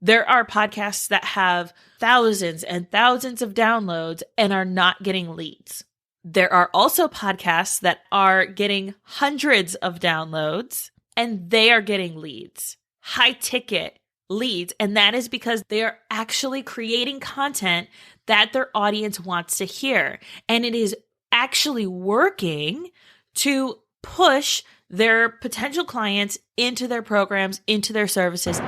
There are podcasts that have thousands and thousands of downloads and are not getting leads. There are also podcasts that are getting hundreds of downloads and they are getting leads, high ticket leads. And that is because they are actually creating content that their audience wants to hear. And it is actually working to push their potential clients into their programs, into their services.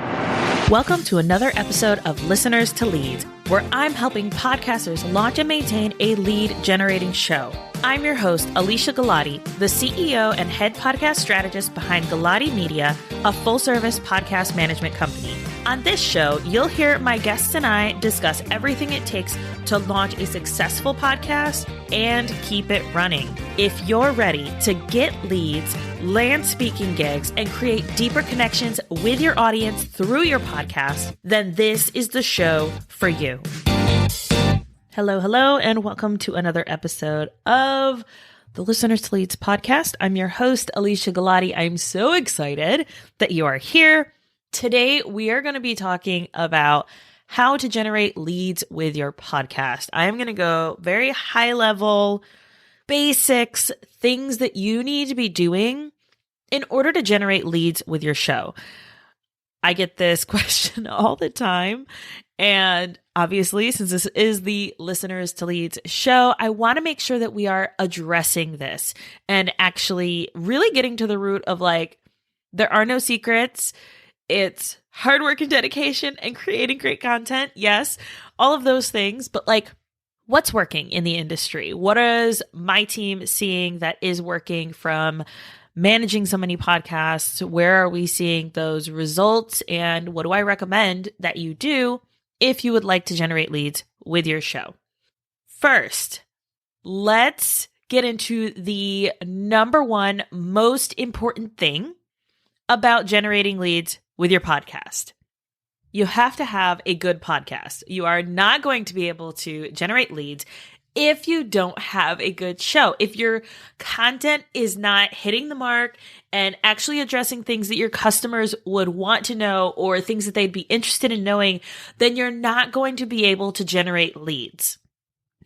Welcome to another episode of Listeners to Leads, where I'm helping podcasters launch and maintain a lead generating show. I'm your host, Alicia Galati, the CEO and head podcast strategist behind Galati Media, a full-service podcast management company. On this show, you'll hear my guests and I discuss everything it takes to launch a successful podcast and keep it running. If you're ready to get leads, land speaking gigs, and create deeper connections with your audience through your podcast, then this is the show for you. Hello, and welcome to another episode of the Listeners to Leads podcast. I'm your host, Alicia Galati. I'm so excited that you are here. Today, we are going to be talking about how to generate leads with your podcast. I am going to go very high level, basics, things that you need to be doing in order to generate leads with your show. I get this question all the time. And obviously, since this is the Listeners to Leads show, I want to make sure that we are addressing this and actually really getting to the root of there are no secrets. It's hard work and dedication and creating great content. Yes, all of those things. But what's working in the industry? What is my team seeing that is working from managing so many podcasts? Where are we seeing those results? And what do I recommend that you do if you would like to generate leads with your show? First, let's get into the number one most important thing about generating leads with your podcast. You have to have a good podcast. You are not going to be able to generate leads if you don't have a good show. If your content is not hitting the mark and actually addressing things that your customers would want to know or things that they'd be interested in knowing, then you're not going to be able to generate leads.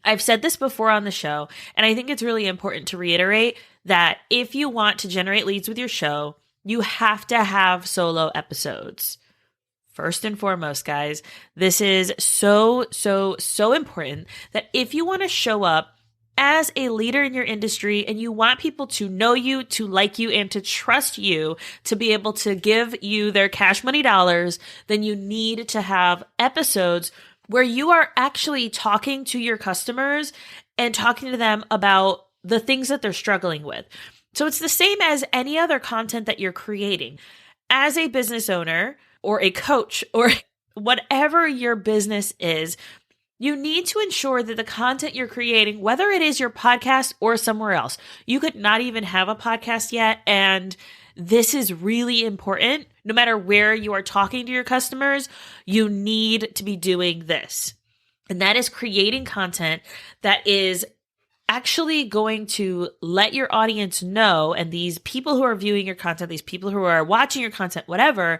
I've said this before on the show, and I think it's really important to reiterate that if you want to generate leads with your show, you have to have solo episodes. First and foremost, guys, this is so important that if you want to show up as a leader in your industry and you want people to know you, to like you, and to trust you to be able to give you their cash money dollars, then you need to have episodes where you are actually talking to your customers and talking to them about the things that they're struggling with. So it's the same as any other content that you're creating. As a business owner or a coach or whatever your business is, you need to ensure that the content you're creating, whether it is your podcast or somewhere else, you could not even have a podcast yet. And this is really important. No matter where you are talking to your customers, you need to be doing this. And that is creating content that is actually going to let your audience know, and these people who are viewing your content, these people who are watching your content, whatever,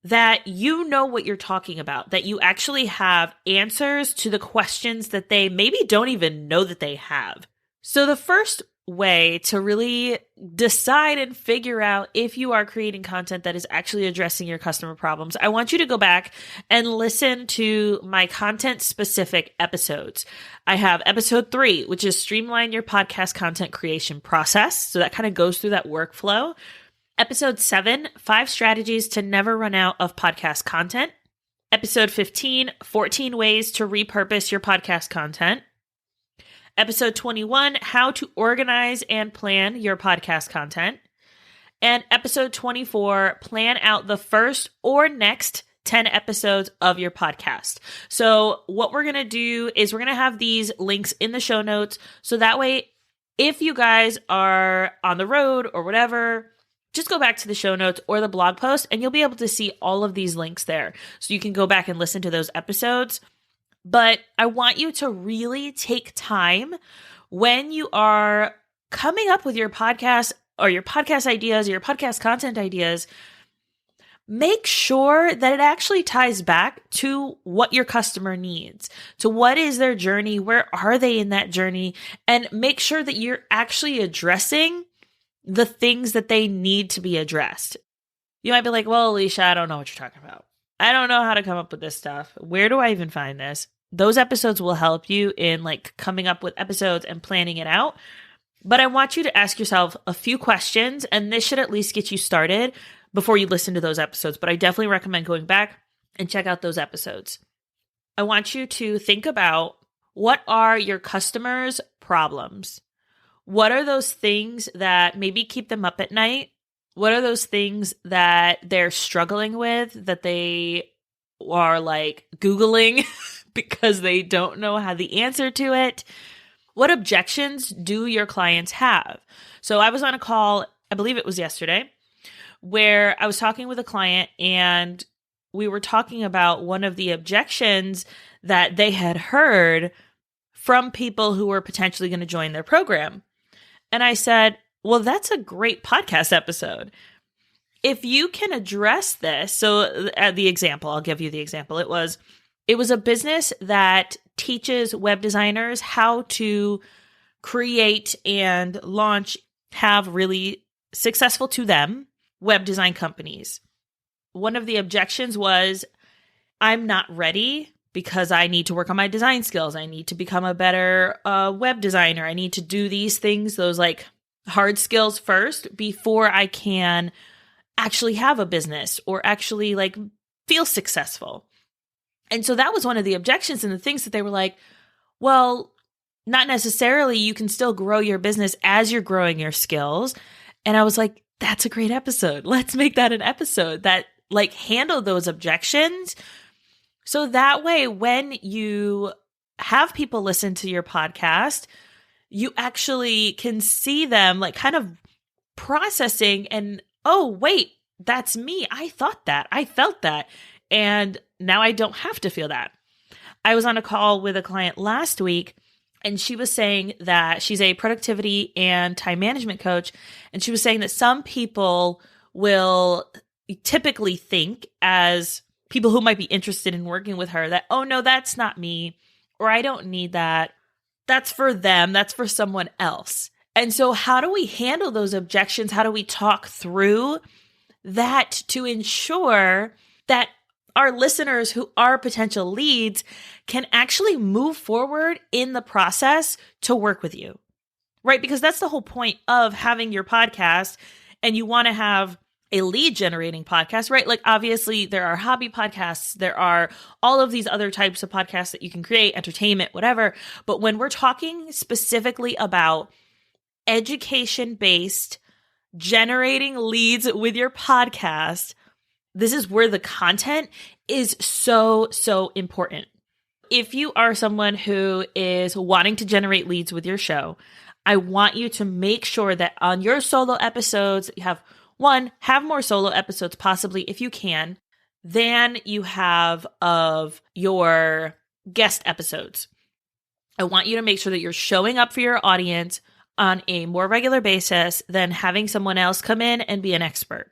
that you know what you're talking about, that you actually have answers to the questions that they maybe don't even know that they have. So the first way to really decide and figure out if you are creating content that is actually addressing your customer problems, I want you to go back and listen to my content specific episodes. I have episode 3, which is streamline your podcast content creation process. So that kind of goes through that workflow. Episode 7, 5 strategies to never run out of podcast content. Episode 15, 14 ways to repurpose your podcast content. Episode 21, how to organize and plan your podcast content. And episode 24, plan out the first or next 10 episodes of your podcast. So what we're going to do is we're going to have these links in the show notes. So that way, if you guys are on the road or whatever, just go back to the show notes or the blog post and you'll be able to see all of these links there. So you can go back and listen to those episodes. But I want you to really take time when you are coming up with your podcast or your podcast ideas or your podcast content ideas. make sure that it actually ties back to what your customer needs, to what is their journey, where are they in that journey, and make sure that you're actually addressing the things that they need to be addressed. You might be like, well, Alicia, I don't know what you're talking about. I don't know how to come up with this stuff. Where do I even find this? Those episodes will help you in like coming up with episodes and planning it out. But I want you to ask yourself a few questions, and this should at least get you started before you listen to those episodes. But I definitely recommend going back and check out those episodes. I want you to think about, what are your customers' problems? What are those things that maybe keep them up at night? What are those things that they're struggling with, that they are like Googling because they don't know how the answer to it? What objections do your clients have? So I was on a call, I believe it was yesterday, where I was talking with a client and we were talking about one of the objections that they had heard from people who were potentially going to join their program. And I said, well, that's a great podcast episode. If you can address this, so the example, I'll give you the example. It was a business that teaches web designers how to create and launch, have really successful to them web design companies. One of the objections was, I'm not ready because I need to work on my design skills. I need to become a better web designer. I need to do these things, those like hard skills first before I can actually have a business or actually like feel successful. And so that was one of the objections and the things that they were like, well, not necessarily. You can still grow your business as you're growing your skills. And I was like, that's a great episode. Let's make that an episode that like handle those objections. So that way, when you have people listen to your podcast, you actually can see them like kind of processing and, oh, wait, that's me. I thought that. I felt that. And now I don't have to feel that. I was on a call with a client last week, and she was saying that she's a productivity and time management coach. And she was saying that some people will typically think, as people who might be interested in working with her, that, oh, no, that's not me, or I don't need that. That's for them. That's for someone else. And so how do we handle those objections? How do we talk through that to ensure that our listeners who are potential leads can actually move forward in the process to work with you, right? Because that's the whole point of having your podcast, and you want to have a lead generating podcast, right? Like obviously there are hobby podcasts, there are all of these other types of podcasts that you can create, entertainment, whatever. But when we're talking specifically about education-based generating leads with your podcast, this is where the content is so, so important. If you are someone who is wanting to generate leads with your show, I want you to make sure that on your solo episodes, you have more solo episodes possibly if you can, than you have of your guest episodes. I want you to make sure that you're showing up for your audience on a more regular basis than having someone else come in and be an expert.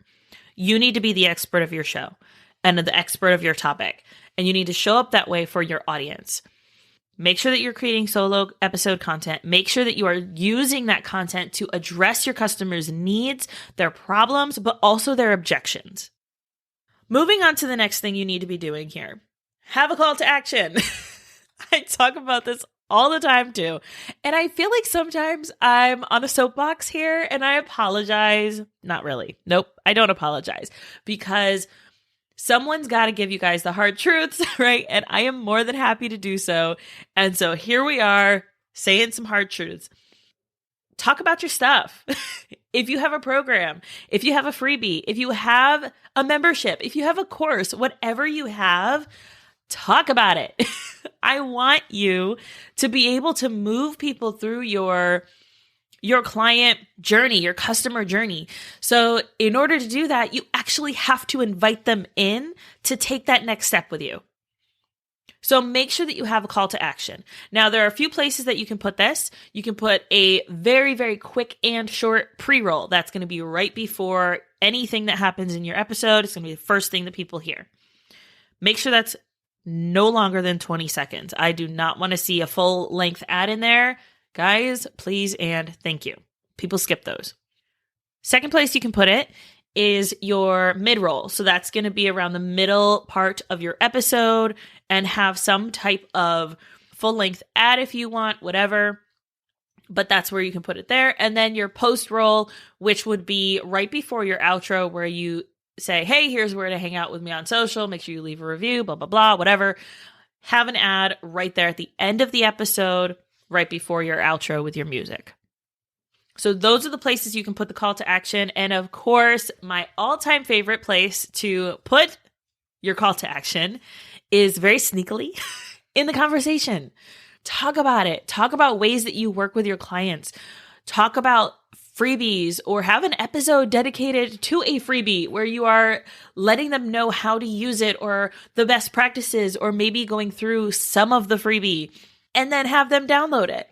You need to be the expert of your show and the expert of your topic, and you need to show up that way for your audience. Make sure that you're creating solo episode content. Make sure that you are using that content to address your customers' needs, their problems, but also their objections. Moving on to the next thing you need to be doing here. Have a call to action. I talk about this all the time too. And I feel like sometimes I'm on a soapbox here, and I apologize. Not really. Nope, I don't apologize, because someone's got to give you guys the hard truths, right? And I am more than happy to do so. And so here we are saying some hard truths. Talk about your stuff. If you have a program, if you have a freebie, if you have a membership, if you have a course, whatever you have, talk about it. I want you to be able to move people through your client journey, your customer journey. So in order to do that, you actually have to invite them in to take that next step with you. So make sure that you have a call to action. Now, there are a few places that you can put this. You can put a very, very quick and short pre-roll. That's going to be right before anything that happens in your episode. It's going to be the first thing that people hear. Make sure that's no longer than 20 seconds. I do not want to see a full length ad in there. Guys, please and thank you. People skip those. Second place you can put it is your mid-roll. So that's going to be around the middle part of your episode and have some type of full-length ad if you want, whatever. But that's where you can put it there. And then your post-roll, which would be right before your outro, where you say, hey, here's where to hang out with me on social. Make sure you leave a review, blah, blah, blah, whatever. Have an ad right there at the end of the episode, right before your outro with your music. So those are the places you can put the call to action. And of course, my all-time favorite place to put your call to action is very sneakily in the conversation. Talk about it. Talk about ways that you work with your clients. Talk about freebies, or have an episode dedicated to a freebie where you are letting them know how to use it or the best practices, or maybe going through some of the freebie and then have them download it.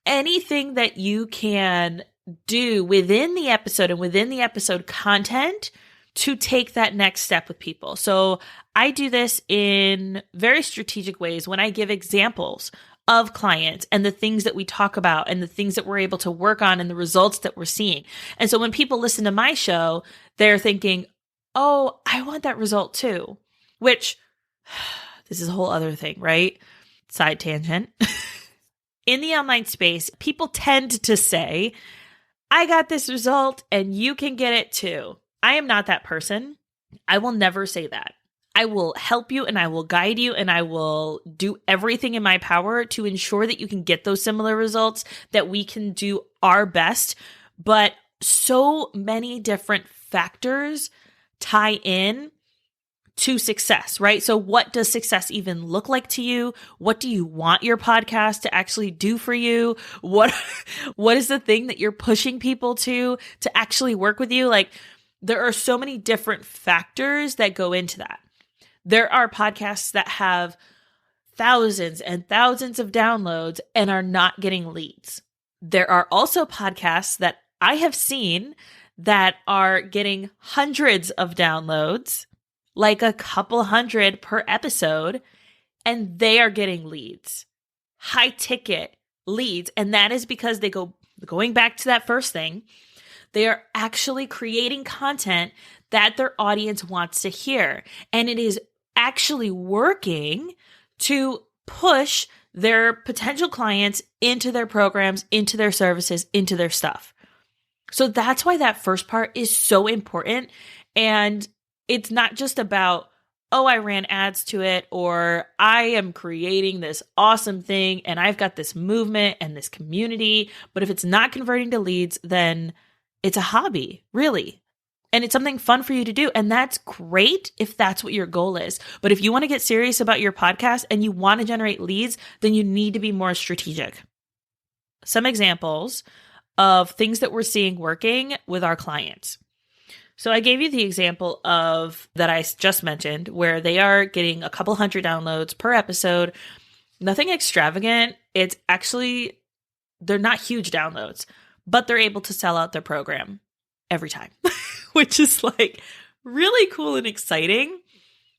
Anything that you can do within the episode and within the episode content to take that next step with people. So I do this in very strategic ways when I give examples of clients and the things that we talk about and the things that we're able to work on and the results that we're seeing. And so when people listen to my show, they're thinking, oh, I want that result too, which this is a whole other thing, right? Side tangent. In the online space, people tend to say, I got this result and you can get it too. I am not that person. I will never say that. I will help you and I will guide you and I will do everything in my power to ensure that you can get those similar results, that we can do our best. But so many different factors tie in to success, right? So what does success even look like to you? What do you want your podcast to actually do for you? What is the thing that you're pushing people to actually work with you? Like, there are so many different factors that go into that. There are podcasts that have thousands and thousands of downloads and are not getting leads. There are also podcasts that I have seen that are getting hundreds of downloads, like a couple hundred per episode, and they are getting leads, high ticket leads. And that is because going back to that first thing, they are actually creating content that their audience wants to hear. And it is actually working to push their potential clients into their programs, into their services, into their stuff. So that's why that first part is so important. And it's not just about, oh, I ran ads to it, or I am creating this awesome thing and I've got this movement and this community. But if it's not converting to leads, then it's a hobby, really. And it's something fun for you to do. And that's great if that's what your goal is. But if you want to get serious about your podcast and you want to generate leads, then you need to be more strategic. Some examples of things that we're seeing working with our clients. So I gave you the example of that I just mentioned, where they are getting a couple hundred downloads per episode. Nothing extravagant. It's actually, they're not huge downloads, but they're able to sell out their program every time, which is like really cool and exciting,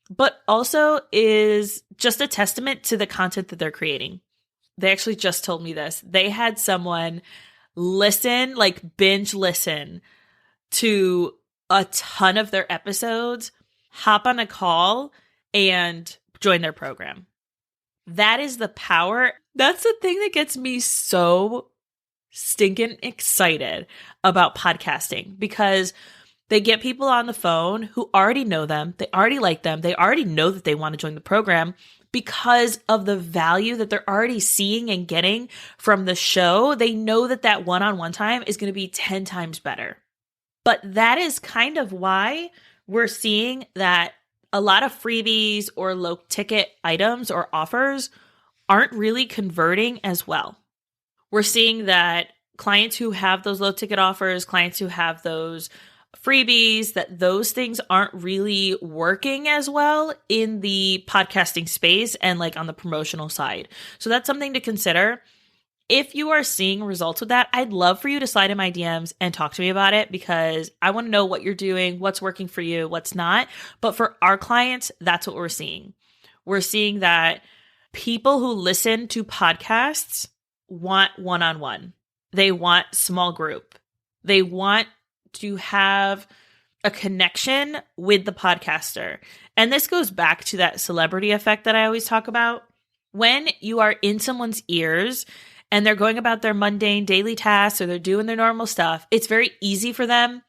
but also is just a testament to the content that they're creating. They actually just told me this. They had someone listen, like binge listen to a ton of their episodes, hop on a call, and join their program. That is the power. That's the thing that gets me so stinking excited about podcasting, because they get people on the phone who already know them. They already like them. They already know that they want to join the program because of the value that they're already seeing and getting from the show. They know that that one-on-one time is going to be 10 times better. But that is kind of why we're seeing that a lot of freebies or low ticket items or offers aren't really converting as well. We're seeing that clients who have those low ticket offers, clients who have those freebies, that those things aren't really working as well in the podcasting space and like on the promotional side. So that's something to consider. If you are seeing results with that, I'd love for you to slide in my DMs and talk to me about it because I want to know what you're doing, what's working for you, what's not. But for our clients, that's what we're seeing. We're seeing that people who listen to podcasts want one-on-one. They want small group. They want to have a connection with the podcaster. And this goes back to that celebrity effect that I always talk about. When you are in someone's ears and they're going about their mundane daily tasks or they're doing their normal stuff, it's very easy for them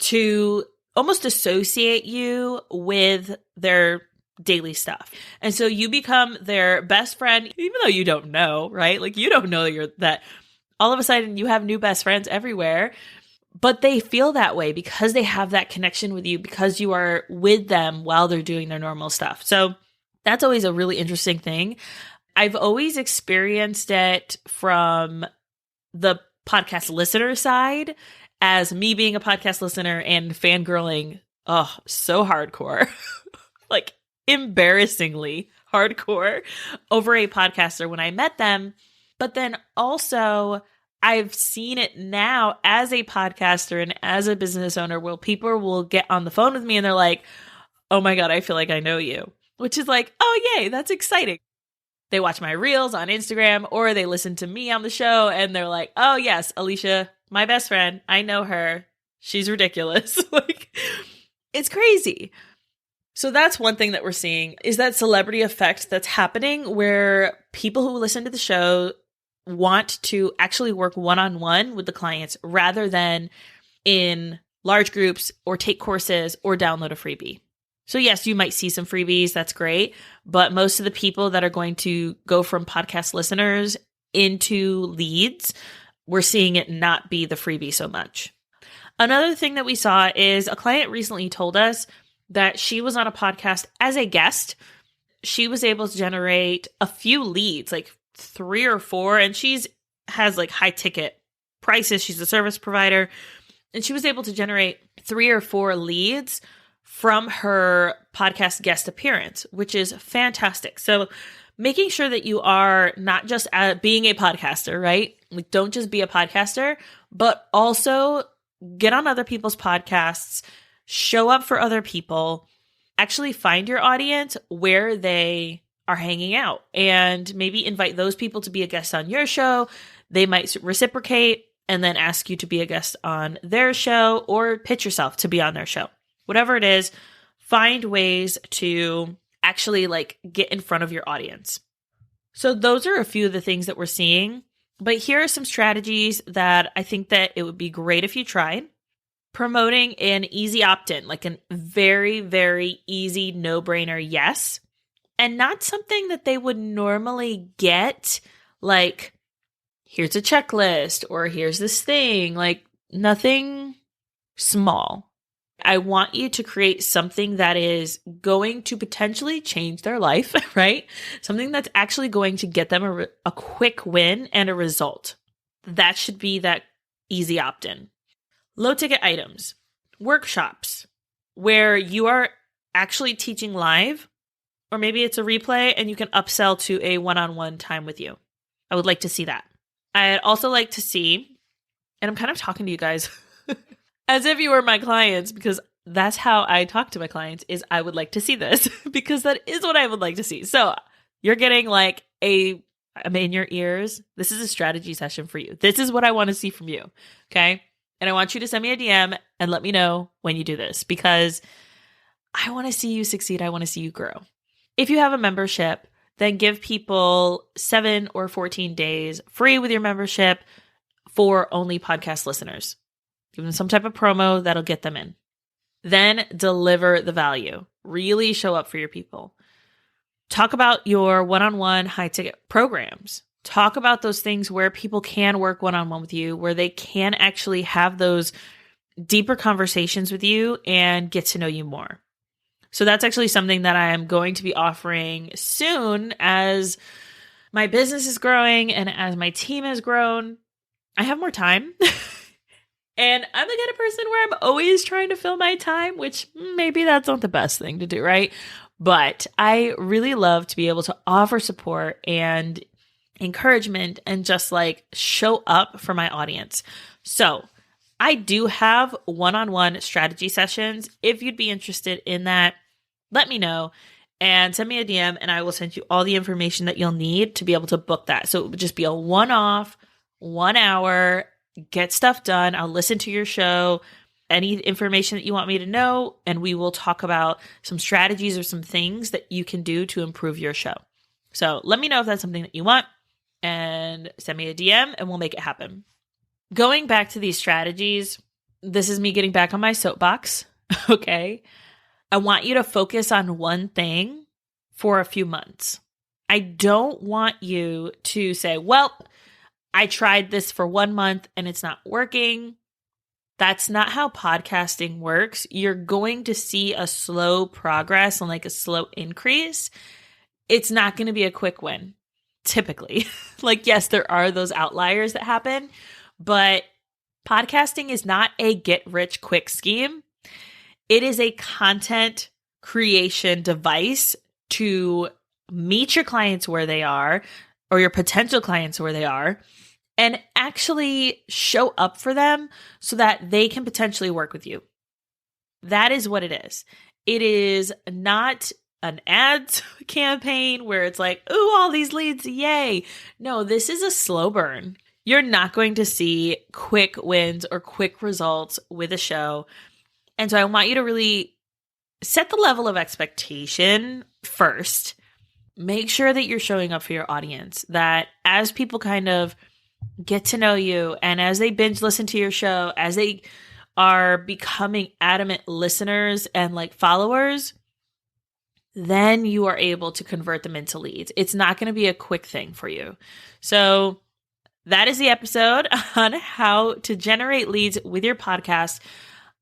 to almost associate you with their daily stuff. And so you become their best friend, even though you don't know, right? Like you don't know that all of a sudden you have new best friends everywhere, but they feel that way because they have that connection with you because you are with them while they're doing their normal stuff. So that's always a really interesting thing. I've always experienced it from the podcast listener side as me being a podcast listener and fangirling, so hardcore, like embarrassingly hardcore over a podcaster when I met them. But then also I've seen it now as a podcaster and as a business owner where people will get on the phone with me and they're like, oh my God, I feel like I know you, which is like, oh yay, that's exciting. They watch my reels on Instagram or they listen to me on the show and they're like, oh yes, Alicia, my best friend, I know her. She's ridiculous. Like, it's crazy. So that's one thing that we're seeing is that celebrity effect that's happening where people who listen to the show want to actually work one-on-one with the clients rather than in large groups or take courses or download a freebie. So yes, you might see some freebies. That's great. But most of the people that are going to go from podcast listeners into leads, we're seeing it not be the freebie so much. Another thing that we saw is a client recently told us that she was on a podcast as a guest. She was able to generate a few leads, like 3 or 4, and has like high ticket prices. She's a service provider, and she was able to generate 3 or 4 leads from her podcast guest appearance, which is fantastic. So making sure that you are not just being a podcaster, right? Like, don't just be a podcaster, but also get on other people's podcasts, show up for other people, actually find your audience where they are hanging out and maybe invite those people to be a guest on your show. They might reciprocate and then ask you to be a guest on their show or pitch yourself to be on their show. Whatever it is, find ways to actually like get in front of your audience. So those are a few of the things that we're seeing. But here are some strategies that I think that it would be great if you tried. Promoting an easy opt-in, like a very, very easy no-brainer yes. And not something that they would normally get, like, here's a checklist or here's this thing, like nothing small. I want you to create something that is going to potentially change their life, right? Something that's actually going to get them a quick win and a result. That should be that easy opt-in. Low ticket items, workshops where you are actually teaching live, or maybe it's a replay and you can upsell to a one-on-one time with you. I would like to see that. I'd also like to see, and I'm kind of talking to you guys as if you were my clients, because that's how I talk to my clients is I would like to see this because that is what I would like to see. So you're getting like I'm in your ears. This is a strategy session for you. This is what I want to see from you. Okay. And I want you to send me a DM and let me know when you do this because I want to see you succeed. I want to see you grow. If you have a membership, then give people 7 or 14 days free with your membership for only podcast listeners. Give them some type of promo that'll get them in. Then deliver the value. Really show up for your people. Talk about your one-on-one high-ticket programs. Talk about those things where people can work one-on-one with you, where they can actually have those deeper conversations with you and get to know you more. So that's actually something that I am going to be offering soon as my business is growing and as my team has grown. I have more time. And I'm the kind of person where I'm always trying to fill my time, which maybe that's not the best thing to do, right? But I really love to be able to offer support and encouragement and just like show up for my audience. So I do have one-on-one strategy sessions. If you'd be interested in that, let me know and send me a DM and I will send you all the information that you'll need to be able to book that. So it would just be a one-off, 1 hour, get stuff done. I'll listen to your show, any information that you want me to know, and we will talk about some strategies or some things that you can do to improve your show. So let me know if that's something that you want and send me a DM and we'll make it happen. Going back to these strategies, this is me getting back on my soapbox, okay? I want you to focus on one thing for a few months. I don't want you to say, well, I tried this for 1 month and it's not working. That's not how podcasting works. You're going to see a slow progress and like a slow increase. It's not going to be a quick win, typically. Like, yes, there are those outliers that happen, but podcasting is not a get-rich-quick scheme. It is a content creation device to meet your clients where they are, or your potential clients where they are, and actually show up for them so that they can potentially work with you. That is what it is. It is not an ads campaign where it's like, ooh, all these leads, yay. No, this is a slow burn. You're not going to see quick wins or quick results with a show. And so I want you to really set the level of expectation first. Make sure that you're showing up for your audience, that as people kind of get to know you and as they binge listen to your show, as they are becoming adamant listeners and like followers, then you are able to convert them into leads. It's not going to be a quick thing for you. So that is the episode on how to generate leads with your podcast.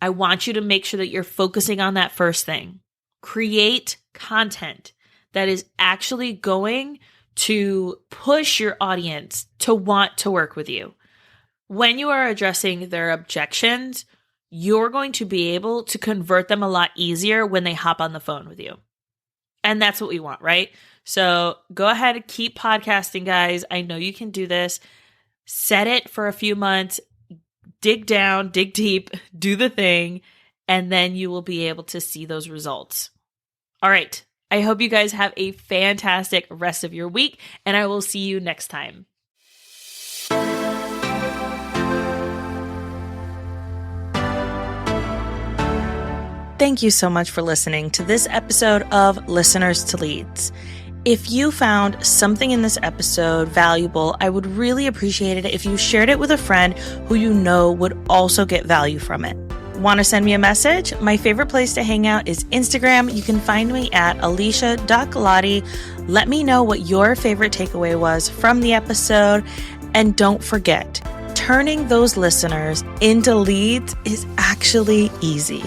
I want you to make sure that you're focusing on that first thing. Create content that is actually going to push your audience to want to work with you. When you are addressing their objections, you're going to be able to convert them a lot easier when they hop on the phone with you. And that's what we want, right? So go ahead and keep podcasting, guys. I know you can do this. Set it for a few months. Dig down, dig deep, do the thing, and then you will be able to see those results. All right. I hope you guys have a fantastic rest of your week, and I will see you next time. Thank you so much for listening to this episode of Listeners to Leads. If you found something in this episode valuable, I would really appreciate it if you shared it with a friend who you know would also get value from it. Want to send me a message? My favorite place to hang out is Instagram. You can find me at alicia.galati. Let me know what your favorite takeaway was from the episode. And don't forget, turning those listeners into leads is actually easy.